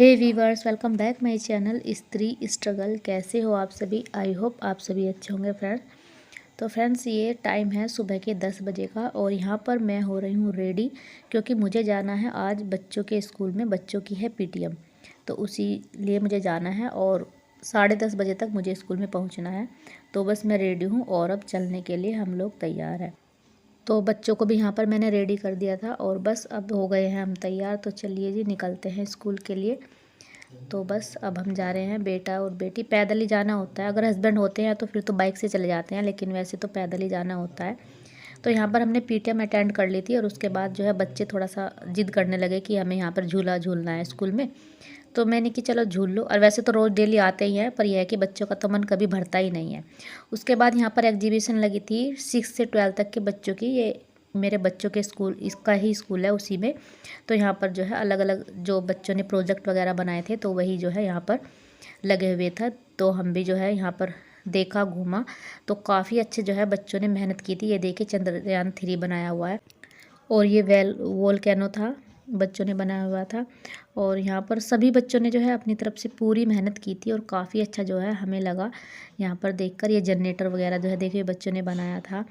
Hey viewers, welcome back my channel स्त्री struggle. कैसे हो आप सभी? आई होप आप सभी अच्छे होंगे फ्रेंड्स। तो फ्रेंड्स, ये टाइम है सुबह के 10 बजे का और यहाँ पर मैं हो रही हूँ रेडी, क्योंकि मुझे जाना है आज बच्चों के स्कूल में। बच्चों की है पीटीएम, तो उसी लिए मुझे जाना है और 10:30 बजे तक मुझे स्कूल में पहुँचना है। तो बस मैं रेडी हूँ और अब चलने के लिए हम लोग तैयार हैं। तो बच्चों को भी यहाँ पर मैंने रेडी कर दिया था और बस अब हो गए हैं हम तैयार। तो चलिए जी, निकलते हैं स्कूल के लिए। तो बस अब हम जा रहे हैं, बेटा और बेटी। पैदल ही जाना होता है, अगर हस्बैंड होते हैं तो फिर तो बाइक से चले जाते हैं, लेकिन वैसे तो पैदल ही जाना होता है। तो यहाँ पर हमने पीटीएम अटेंड कर ली थी और उसके बाद जो है बच्चे थोड़ा सा जिद करने लगे कि हमें यहाँ पर झूला झूलना है स्कूल में। तो मैंने कि चलो झूल लो। और वैसे तो रोज़ डेली आते ही हैं, पर यह है कि बच्चों का तो मन कभी भरता ही नहीं है। उसके बाद यहाँ पर एग्जीबिशन लगी थी 6 से 12 तक के बच्चों की। ये मेरे बच्चों के स्कूल, इसका ही स्कूल है उसी में। तो यहाँ पर जो है अलग अलग जो बच्चों ने प्रोजेक्ट वगैरह बनाए थे, तो वही जो है यहाँ पर लगे हुए था। तो हम भी जो है यहाँ पर देखा, घूमा। तो काफ़ी अच्छे जो है बच्चों ने मेहनत की थी। ये देखिए, चंद्रयान 3 बनाया हुआ है और ये वोल्केनो था, बच्चों ने बनाया हुआ था। और यहाँ पर सभी बच्चों ने जो है अपनी तरफ से पूरी मेहनत की थी और काफ़ी अच्छा जो है हमें लगा यहाँ पर देखकर। ये जनरेटर वगैरह जो है देखिए बच्चों ने बनाया था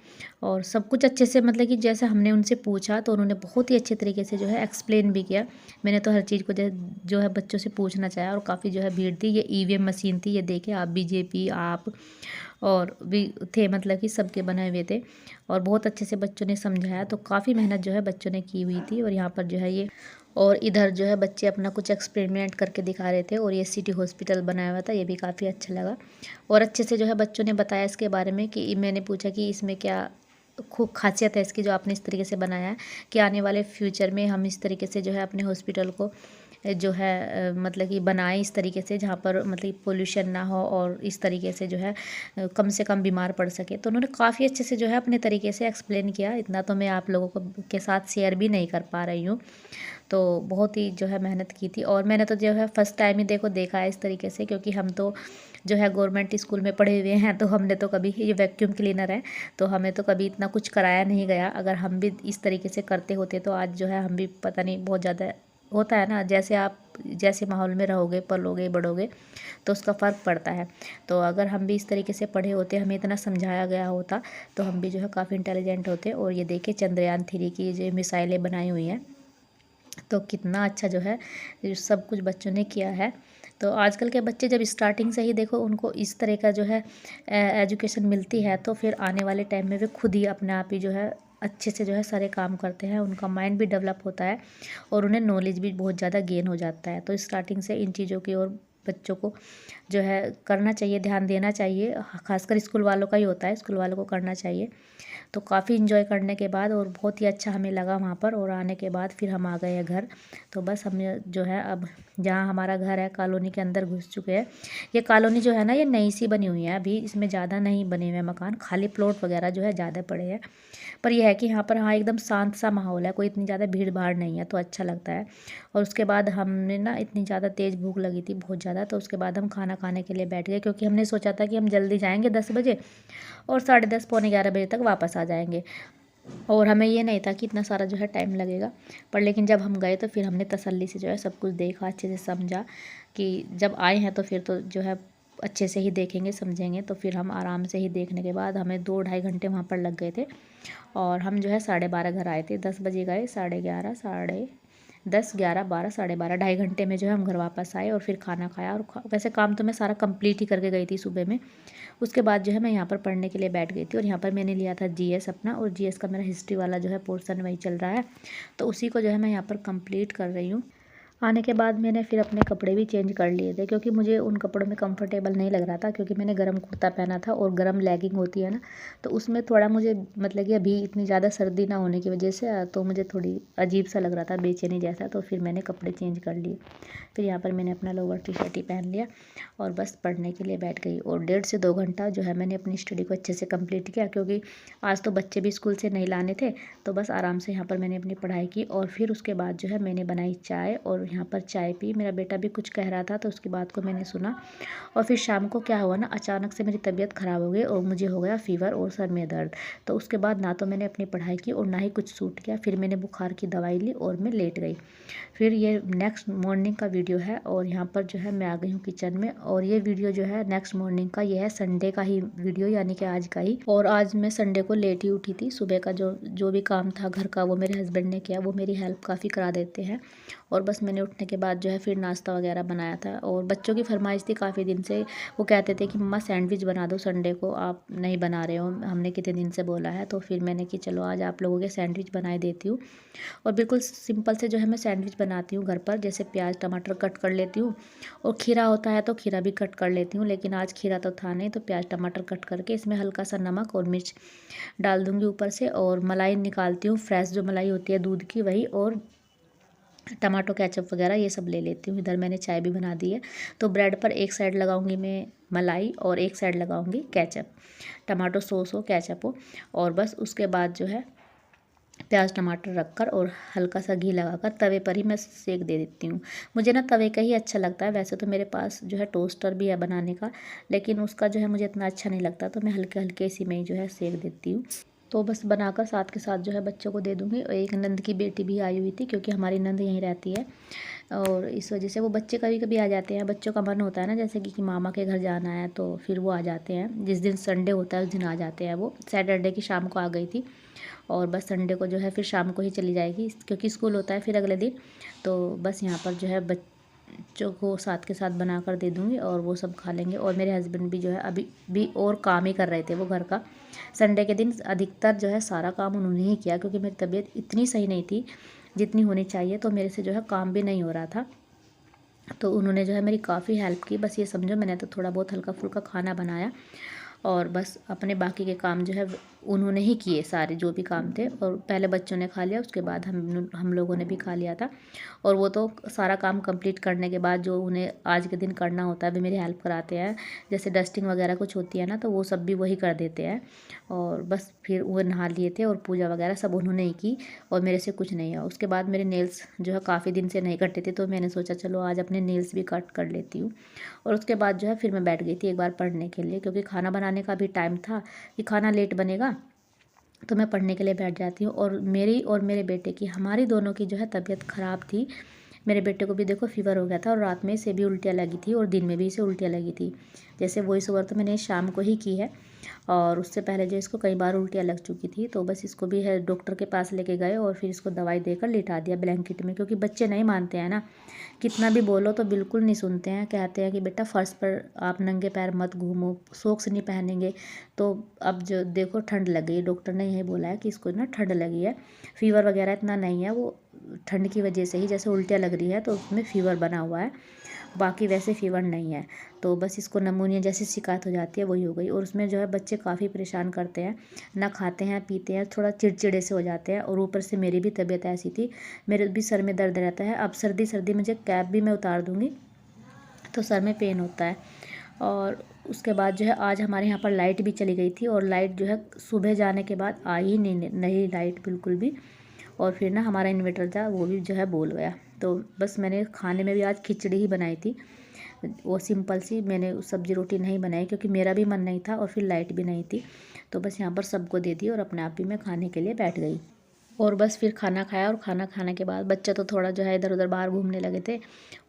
और सब कुछ अच्छे से, मतलब कि जैसे हमने उनसे पूछा तो उन्होंने बहुत ही अच्छे तरीके से जो है एक्सप्लेन भी किया। मैंने तो हर चीज़ को जो है बच्चों से पूछना चाहा और काफ़ी जो है भीड़ थी। ये ईवीएम मशीन थी, ये देखे आप, बीजेपी आप और भी थे, मतलब कि सबके बनाए हुए थे और बहुत अच्छे से बच्चों ने समझाया। तो काफ़ी मेहनत जो है बच्चों ने की हुई थी। और यहाँ पर जो है ये, और इधर जो है बच्चे अपना कुछ एक्सपेरिमेंट करके दिखा रहे थे और ये सिटी हॉस्पिटल बनाया हुआ था, ये भी काफ़ी अच्छा लगा। और अच्छे से जो है बच्चों ने बताया इसके बारे में कि मैंने पूछा कि इसमें क्या खूब खासियत है इसकी, जो आपने इस तरीके से बनाया है, कि आने वाले फ्यूचर में हम इस तरीके से जो है अपने हॉस्पिटल को जो है मतलब कि बनाएं इस तरीके से, जहाँ पर मतलब पोल्यूशन ना हो और इस तरीके से जो है कम से कम बीमार पड़ सके। तो उन्होंने काफ़ी अच्छे से जो है अपने तरीके से एक्सप्लेन किया। इतना तो मैं आप लोगों को के साथ शेयर भी नहीं कर पा रही हूँ। तो बहुत ही जो है मेहनत की थी और मैंने तो जो है फर्स्ट टाइम ही देखा है इस तरीके से, क्योंकि हम तो जो है गवर्नमेंट स्कूल में पढ़े हुए हैं। तो हमने तो कभी, ये वैक्यूम क्लीनर है, तो हमें तो कभी इतना कुछ कराया नहीं गया। अगर हम भी इस तरीके से करते होते तो आज जो है हम भी, पता नहीं, बहुत ज़्यादा होता है ना, जैसे आप जैसे माहौल में रहोगे, पलोगे, बढ़ोगे, तो उसका फ़र्क पड़ता है। तो अगर हम भी इस तरीके से पढ़े होते, हमें इतना समझाया गया होता, तो हम भी जो है काफ़ी इंटेलिजेंट होते। और ये देखिए चंद्रयान 3 की जो मिसाइलें बनाई हुई हैं, तो कितना अच्छा जो है सब कुछ बच्चों ने किया है। तो आजकल के बच्चे जब स्टार्टिंग से ही देखो उनको इस तरह का जो है एजुकेशन मिलती है, तो फिर आने वाले टाइम में वे खुद ही अपने आप ही जो है अच्छे से जो है सारे काम करते हैं। उनका माइंड भी डेवलप होता है और उन्हें नॉलेज भी बहुत ज़्यादा गेन हो जाता है। तो स्टार्टिंग से इन चीज़ों की ओर बच्चों को जो है करना चाहिए, ध्यान देना चाहिए। खासकर स्कूल वालों का ही होता है, स्कूल वालों को करना चाहिए। तो काफ़ी इन्जॉय करने के बाद और बहुत ही अच्छा हमें लगा वहाँ पर। और आने के बाद फिर हम आ गए हैं घर। तो बस हम जो है अब जहाँ हमारा घर है कॉलोनी के अंदर घुस चुके हैं। ये कॉलोनी जो है ना, ये नई सी बनी हुई है, अभी इसमें ज़्यादा नहीं बने हुए मकान, खाली प्लॉट वगैरह जो है ज़्यादा पड़े हैं। पर यह है कि यहाँ पर हाँ एकदम शांत सा माहौल है, कोई इतनी ज़्यादा भीड़ भाड़ नहीं है, तो अच्छा लगता है। और उसके बाद हमने ना, इतनी ज़्यादा तेज़ भूख लगी थी, बहुत ज़्यादा। तो उसके बाद हम खाना खाने के लिए बैठ गए, क्योंकि हमने सोचा था कि हम जल्दी जाएंगे 10 बजे और 10:30 पौने 11 बजे तक वापस आ जाएंगे। और हमें ये नहीं था कि इतना सारा जो है टाइम लगेगा। पर लेकिन जब हम गए तो फिर हमने तसल्ली से जो है सब कुछ देखा, अच्छे से समझा कि जब आए हैं तो फिर तो जो है अच्छे से ही देखेंगे, समझेंगे। तो फिर हम आराम से ही देखने के बाद हमें 2-2.5 घंटे वहाँ पर लग गए थे। और हम जो है 12:30 घर आए थे, 10 बजे गए, 11:30, 10, 11, 12, 12:30, 2.5 घंटे में जो है हम घर वापस आए और फिर खाना खाया। और वैसे काम तो मैं सारा कंप्लीट ही करके गई थी सुबह में। उसके बाद जो है मैं यहाँ पर पढ़ने के लिए बैठ गई थी और यहाँ पर मैंने लिया था जीएस अपना, और जीएस का मेरा हिस्ट्री वाला जो है पोर्शन वही चल रहा है। तो उसी को जो है मैं यहाँ पर कंप्लीट कर रही हूँ। आने के बाद मैंने फिर अपने कपड़े भी चेंज कर लिए थे, क्योंकि मुझे उन कपड़ों में कंफर्टेबल नहीं लग रहा था, क्योंकि मैंने गर्म कुर्ता पहना था और गर्म लेगिंग होती है ना, तो उसमें थोड़ा मुझे, मतलब कि अभी इतनी ज़्यादा सर्दी ना होने की वजह से तो मुझे थोड़ी अजीब सा लग रहा था, बेचैनी जैसा। तो फिर मैंने कपड़े चेंज कर लिए। फिर यहाँ पर मैंने अपना लोवर टी शर्ट ही पहन लिया और बस पढ़ने के लिए बैठ गई। और 1.5 से 2 घंटा जो है मैंने अपनी स्टडी को अच्छे से कंप्लीट किया, क्योंकि आज तो बच्चे भी स्कूल से नहीं लाने थे। तो बस आराम से यहाँ पर मैंने अपनी पढ़ाई की और फिर उसके बाद जो है मैंने बनाई चाय और यहाँ पर चाय पी। मेरा बेटा भी कुछ कह रहा था तो उसकी बात को मैंने सुना। और फिर शाम को क्या हुआ ना, अचानक से मेरी तबीयत ख़राब हो गई और मुझे हो गया फ़ीवर और सर में दर्द। तो उसके बाद ना तो मैंने अपनी पढ़ाई की और ना ही कुछ सूट किया। फिर मैंने बुखार की दवाई ली और मैं लेट गई। फिर ये नेक्स्ट मॉर्निंग का वीडियो है और यहाँ पर जो है मैं आ गई हूँ किचन में। और ये वीडियो जो है नेक्स्ट मॉर्निंग का, ये है संडे का ही वीडियो, यानी कि आज का ही। और आज मैं संडे को लेट ही उठी थी। सुबह का जो भी काम था घर का वो मेरे हस्बैंड ने किया। वो मेरी हेल्प काफ़ी करा देते हैं। और बस मैंने उठने के बाद जो है फिर नाश्ता वगैरह बनाया था। और बच्चों की फरमाइश थी काफ़ी दिन से, वो कहते थे कि मम्मा सैंडविच बना दो संडे को, आप नहीं बना रहे हो, हमने कितने दिन से बोला है। तो फिर मैंने कि चलो आज आप लोगों के सैंडविच बनाए देती हूँ। और बिल्कुल सिंपल से जो है मैं सैंडविच बनाती हूँ घर पर। जैसे प्याज टमाटर कट कर लेती हूँ और खीरा होता है तो खीरा भी कट कर लेती हूँ, लेकिन आज खीरा तो था नहीं, तो प्याज टमाटर कट करके इसमें हल्का सा नमक और मिर्च डाल दूँगी ऊपर से। और मलाई निकालती हूँ, फ्रेश जो मलाई होती है दूध की वही, और टमाटो केचप वगैरह ये सब ले लेती हूँ। इधर मैंने चाय भी बना दी है। तो ब्रेड पर एक साइड लगाऊंगी मैं मलाई और एक साइड लगाऊंगी केचप, टमाटो सॉस हो केचप हो। और बस उसके बाद जो है प्याज टमाटर रखकर और हल्का सा घी लगाकर तवे पर ही मैं सेक दे देती हूँ। मुझे ना तवे का ही अच्छा लगता है। वैसे तो मेरे पास जो है टोस्टर भी है बनाने का, लेकिन उसका जो है मुझे इतना अच्छा नहीं लगता, तो मैं हल्के हल्के इसी में ही जो है सेक देती हूँ। तो बस बनाकर साथ के साथ जो है बच्चों को दे दूँगी। और एक नंद की बेटी भी आई हुई थी, क्योंकि हमारी नंद यहीं रहती है, और इस वजह से वो बच्चे कभी कभी आ जाते हैं। बच्चों का मन होता है ना, जैसे कि मामा के घर जाना है, तो फिर वो आ जाते हैं। जिस दिन संडे होता है उस दिन आ जाते हैं। वो सैटरडे की शाम को आ गई थी और बस संडे को जो है फिर शाम को ही चली जाएगी, क्योंकि स्कूल होता है फिर अगले दिन। तो बस यहाँ पर जो है बच्चों को साथ के साथ बना कर दे दूँगी और वो सब खा लेंगे। और मेरे हस्बैंड भी जो है अभी भी और काम ही कर रहे थे वो घर का। संडे के दिन अधिकतर जो है सारा काम उन्होंने ही किया, क्योंकि मेरी तबीयत इतनी सही नहीं थी जितनी होनी चाहिए, तो मेरे से जो है काम भी नहीं हो रहा था। तो उन्होंने जो है मेरी काफ़ी हेल्प की। बस ये समझो मैंने तो थोड़ा बहुत हल्का फुल्का खाना बनाया, और बस अपने बाकी के काम जो है उन्होंने ही किए सारे जो भी काम थे। और पहले बच्चों ने खा लिया, उसके बाद हम लोगों ने भी खा लिया था। और वो तो सारा काम कंप्लीट करने के बाद जो उन्हें आज के दिन करना होता है, वे मेरी हेल्प कराते हैं। जैसे डस्टिंग वगैरह कुछ होती है ना, तो वो सब भी वही कर देते हैं। और बस फिर वो नहा लिए थे और पूजा वगैरह सब उन्होंने ही की, और मेरे से कुछ नहीं हुआ। उसके बाद मेरे नेल्स जो है काफ़ी दिन से नहीं कटे थे, तो मैंने सोचा चलो आज अपने नेल्स भी कट कर लेती हूँ। और उसके बाद जो है फिर मैं बैठ गई थी एक बार पढ़ने के लिए, क्योंकि खाना बनाने का भी टाइम था कि खाना लेट बनेगा, तो मैं पढ़ने के लिए बैठ जाती हूँ। और मेरी और मेरे बेटे की, हमारी दोनों की जो है तबीयत ख़राब थी। मेरे बेटे को भी देखो फीवर हो गया था, और रात में इसे भी उल्टियाँ लगी थी और दिन में भी इसे उल्टियाँ लगी थी। जैसे वॉइस ओवर तो मैंने शाम को ही की है, और उससे पहले जो इसको कई बार उल्टियाँ लग चुकी थी। तो बस इसको भी है डॉक्टर के पास लेके गए और फिर इसको दवाई देकर लिटा दिया ब्लैंकेट में, क्योंकि बच्चे नहीं मानते हैं ना, कितना भी बोलो तो बिल्कुल नहीं सुनते हैं। कहते हैं कि बेटा फर्श पर आप नंगे पैर मत घूमो, सॉक्स नहीं पहनेंगे। तो अब जो देखो ठंड लग गई, डॉक्टर ने यही बोला है कि इसको ना ठंड लगी है। फीवर वगैरह इतना नहीं है, वो ठंड की वजह से ही जैसे उल्टियाँ लग रही है तो उसमें फ़ीवर बना हुआ है, बाकी वैसे फ़ीवर नहीं है। तो बस इसको नमूनिया जैसी शिकायत हो जाती है, वही हो गई। और उसमें जो है बच्चे काफ़ी परेशान करते हैं, ना खाते हैं पीते हैं, थोड़ा चिड़चिड़े से हो जाते हैं। और ऊपर से मेरी भी तबीयत ऐसी थी, मेरे भी सर में दर्द रहता है। अब सर्दी सर्दी मुझे कैप भी मैं उतार दूँगी तो सर में पेन होता है। और उसके बाद जो है आज हमारे यहाँ पर लाइट भी चली गई थी, और लाइट जो है सुबह जाने के बाद आई ही नहीं लाइट बिल्कुल भी। और फिर ना हमारा इन्वर्टर था वो भी जो है बोल गया। तो बस मैंने खाने में भी आज खिचड़ी ही बनाई थी, वो सिंपल सी। मैंने सब्ज़ी रोटी नहीं बनाई क्योंकि मेरा भी मन नहीं था और फिर लाइट भी नहीं थी। तो बस यहाँ पर सबको दे दी और अपने आप भी मैं खाने के लिए बैठ गई। और बस फिर खाना खाया, और खाना खाने के बाद बच्चे तो थोड़ा जो है इधर उधर बाहर घूमने लगे थे,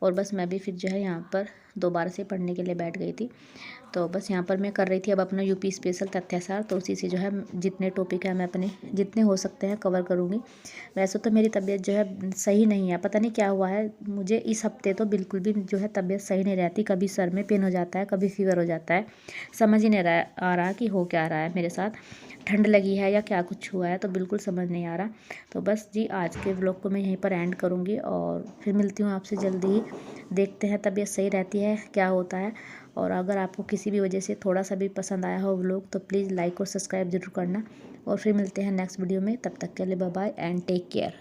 और बस मैं भी फिर जो है यहाँ पर दोबारा से पढ़ने के लिए बैठ गई थी। तो बस यहाँ पर मैं कर रही थी अब अपना यूपी स्पेशल तथ्यासार, तो उसी से जो है जितने टॉपिक हैं मैं अपने जितने हो सकते हैं कवर करूँगी। वैसे तो मेरी तबीयत जो है सही नहीं है, पता नहीं क्या हुआ है मुझे इस हफ्ते, तो बिल्कुल भी जो है तबीयत सही नहीं रहती। कभी सर में पेन हो जाता है, कभी फीवर हो जाता है, समझ ही नहीं आ रहा कि हो क्या रहा है मेरे साथ, ठंड लगी है या क्या कुछ हुआ है, तो बिल्कुल समझ नहीं आ रहा। तो बस जी आज के व्लॉग को मैं यहीं पर एंड करूँगी, और फिर मिलती हूँ आपसे जल्दी ही। देखते हैं तबीयत सही रहती है क्या होता है। और अगर आपको किसी भी वजह से थोड़ा सा भी पसंद आया हो व्लॉग, तो प्लीज़ लाइक और सब्सक्राइब ज़रूर करना। और फिर मिलते हैं नेक्स्ट वीडियो में, तब तक के लिए bye bye and take care.